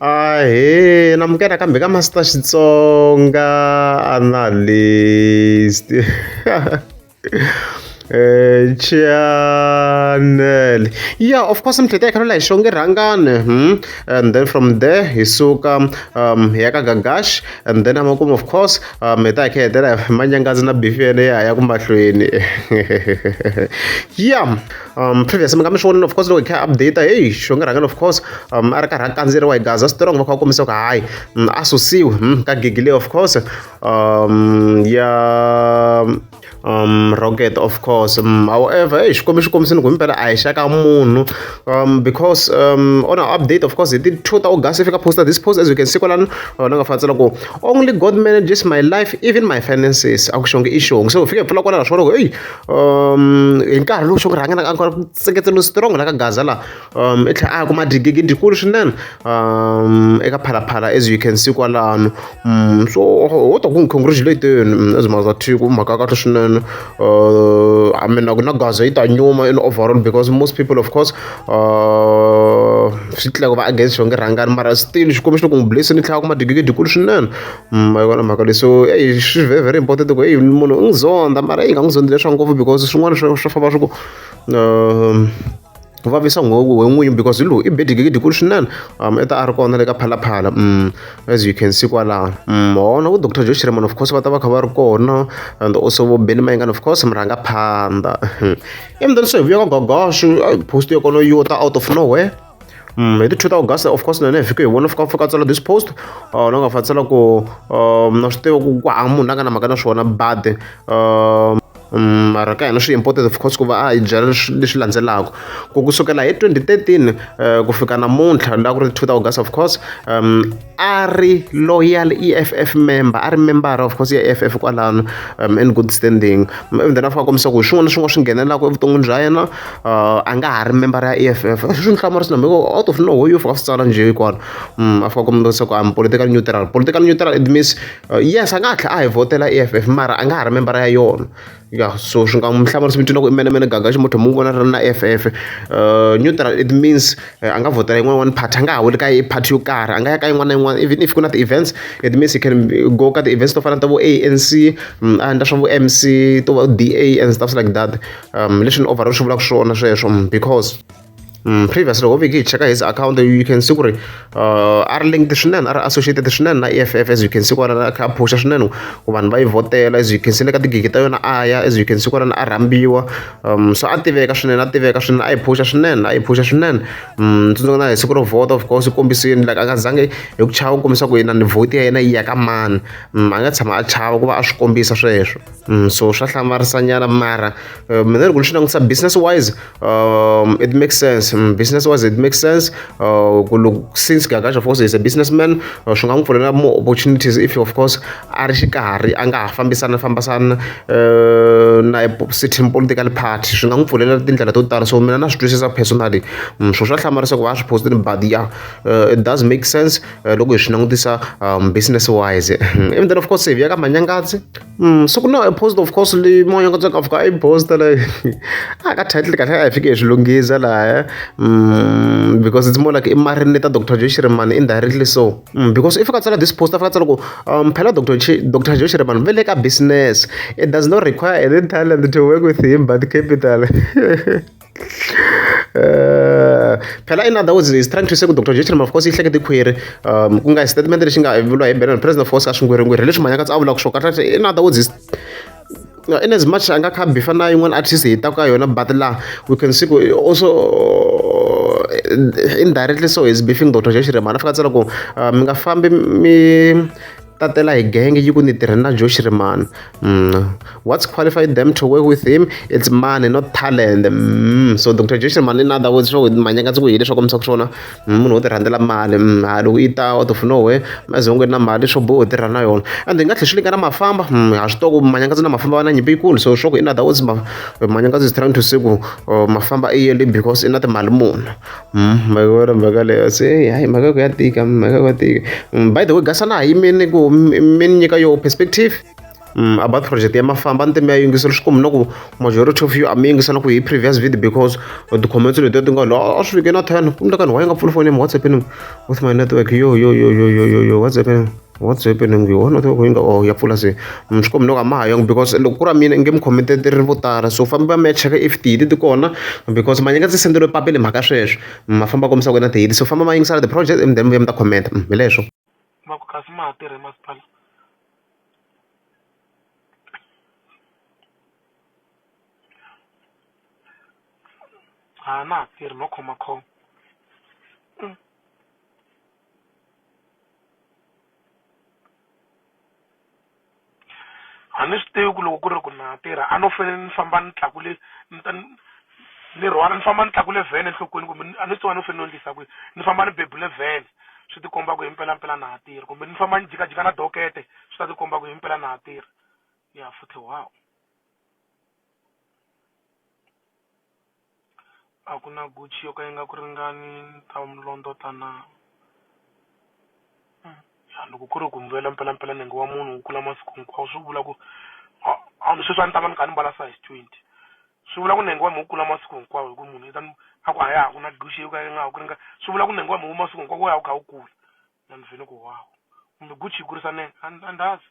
Ahee, namukela kambe ka Master Xitsonga analyst. Channel. Yeah, of course, mhlete yakhe la ishonke rangane. And then from there, he suka yaka Gagash, and then amakum, of course, meta yakhe dela manyangazi na beef yene ya kumahlweni. Yeah. Previous mngamishona, of course, lo ikha update hey shonke rangane, of course, ara karha kandzeriwa hi Gaza strong va kha komisa ku hayi asusiwe ka gigile, of course. Yeah. Rocket, of course. However, xikombiso kombiseni ku impela a hi xaka munhu, because on our update, of course, it did 2 August if you can post this post, as you can see kwalano na nga fatsela ku only God manages my life, even my finances. A ku xonge i xonge, so fika pfula kwala swona ku hey hi nkarhi lowu xonge rhangana ka nkarhi tseketelo strong la ka Gaza la, i tlhela a kuma digigi dikulu swinene eka phalaphala, as you can see kwalano. So wo to ku congratulate as maza thiku mhaka kahle swinene. I mean, na Gaza ita nyuma in overall, because most people, of course, swi tlhela ku va against xonge rhangana, mara still xikombiso ku n'wi bless ni tlhela kuma digigi dikulu swinene. Ma vona mhaka leyi, so swi very very important ku hey munhu u n'wi zonda, mara yi nga n'wi zondi leswa ngopfu, because swin'wana swa famba swi ku ku vavisa n'winyi, because hi lowu i be digigi dikulu swinene i ta a ri kona le ka phalaphala, as you can see kwalano. Wona ku Dr. Joe Shirimani, of course, va ta va kha va ri kona, and also vo Benny Mayengani, of course, murangaphandla. And then so hi vuya ka Gagash, post yo kona yo ta out of nowhere. Hi ti 2 August, of course, na hi fike hi vona fika tsala this post, na nga fatsela ku na swi tiva ku hava munhu a nga na mhaka na swona bad. Mara ka hina swi important, of course, ku va a hi byela leswi landzelaka ku kusukela hi 2013 ku fika namuntlha la ku ri 2 August, of course, a ri loyal EFF member, a ri member, of course, ya EFF kwalano, in good standing. Even then a fika komisa ku swin'wana na swin'wana swi nghenelaka evuton'wini bya yena a nga ha ri member ya EFF. Swi ni hlamurisa swinene, out of nowhere yo fika swi tsala njhe hikwalo. A fika komisa ku I'm political neutral. Political neutral, it means yes, a nga tlhela a hi votela EFF, mara a nga ha ri member ya yona. Yeah, so swi nga n'wi hlamurisa mitwini ku i mene Gagash muthu mu vona ri na EFF. Neutral, it means a nga votela yin'wana party, a nga ha weli ka party yo karhi, a nga ya ka yin'wana na yin'wana, even if ku na ti-events, it means he can go ka ti-events to fana ta vo ANC, a endla swa vo MC, to va DA and stuff like that. Leswi ni overall swi vulaka swona sweswo, because previously loko viki hi cheka his account, you can see ku ri a ri linked swinene, a ri associated swinene na EFF, as you can see kwalana a kha a phusha swinene ku vanhu va yi votela, as you can see le ka tigigi ta yona a ya, as you can see kwalana a rhambiwa. So a tiveka swinene, a yi phusha swinene. Tsundzuka na hi siku ro vota, of course, kombisini like a nga zangi hi ku chava ku kombisa ku yena ni vote ya yena yi ya ka mani. A nga tshama a chava ku va a swi kombisa sweswo. So swa hlamarisanyana, mara mina loko ni swi langutisa business wise, it makes sense. Business wise, it makes sense. Since Gagash, of course, is a businessman, swi nga n'wi pfulela more opportunities if, of course, a ri xikarhi a nga ha fambisana na certain political party. Swi nga n'wi pfulela tindlela to tala, so mina na swi twisisa personally. Swo swa hlamarisa ku va swi postini, but yeah, it does make sense loko hi swi langutisa business wise. And then, of course, hi vuya ka Manyangadzi, so ku na a post, of course, leyi Manyangadzi a fika a yi posta la ka title kahle a hi fike hi swi lunghisa lahaya, because it's more like i marinate Dr. Joe Shirimani indirectly. So because if I tsala this post, if I tsala ku phela Dr. Joe Shirimani ve le ka business, it does not require any talent to work with him but capital. Phela in other words, is trying to say ku Dr. Joe Shirimani, of course, i hlekete khwiri ku nga statement lexi nga vuriwa hi Benny president, of course, a swingwirigwiri leswi Manyangadzi a vulaka swo kahle. In other words, in as much a nga kha bifa na yin'wana artist hi ta ka yona, but la we can see also indirectly so is beefing Dr. Joe Shirimani. A fika tsala ku mi nga fambi mi tatela hi genge yi ku ni tirheni na Joe Shirimani. What's qualified them to work with him? It's money, not talent. So Dr. Joe Shirimani, in other words, swo Manyangadzi ku hi leswi kombisa ku swona munhu wo ti rhandzela mali, loko yi ta out of nowhere mazongweni na mali swo boho tirha na yona, and hi nga tlhela swi linga na mafamba. Ha swi tiva ku Manyangadzi na mafamba va na nyimpi yikulu, so swo ku in other words Manyangadzi is trying to say ku mafamba i yele because i na timali muni. Mavona mhaka leyo se hayi mhaka ku ya tika, by the way, Gasa na hi yimeni ku mi nyika yo perspective. about project ya mafamba ni mi ya yingisela swi komi na ku majority of you a mi yingisela ku hi previous video because ti-comments letiya ti nga a swi vike na 10 ku endleka ni wa yi nga pfuli foni what's happening with my network yo what's happening yo network yi nga ya pfula se swi komi na ku a ma ha yongi because loko ku ri mina nge mi comment ri vo tala so famba mi ya cheka if tihiti ti kona because ma nyinga ndzi senderiwe papila hi mhaka sweswo ma famba kombisa ku na tihiti so famba ma yingisela the project and then mi vuya mi ta comment hi leswo kasi ma ha tirhi masipala na ha tirhi no khomakhoma a ni swi tivi ku loko ku ri ku na ha tirha a no fanele ni famba ni tlakule ni rhwala ni famba ni tlakule vhene enhlokweni kumbe a ni swi tiva ni fanele no endlisa kwihi ni famba ni bebule vhene swi tikomba ku hi mpelampela na ha tirhi kumbe ni famba ni jikajika na dokete swi ta tikomba ku hi mpela na ha tirhi ya futhi wow a ku na guchi yo ka yi nga ku ringani ni ta mi londota na ya loko ku ri ku mbuyela mpelampela nenge wa munhu wu kula masiku hinkwawo swi vula ku sweswi a ni ta va ni kha ni mbala size 20 swi vula ku nenge wa mi wu kula masiku hinkwawo hi ku munhu i ta a ku a ya ha ku na guchi yo ka yi nga ku ringani swi vula ku nenge wa mi wu masiku hinkwawo wo ya wu kha wu kula na ni vhele ku wow kumbe guchi yi kurisa nenge andazi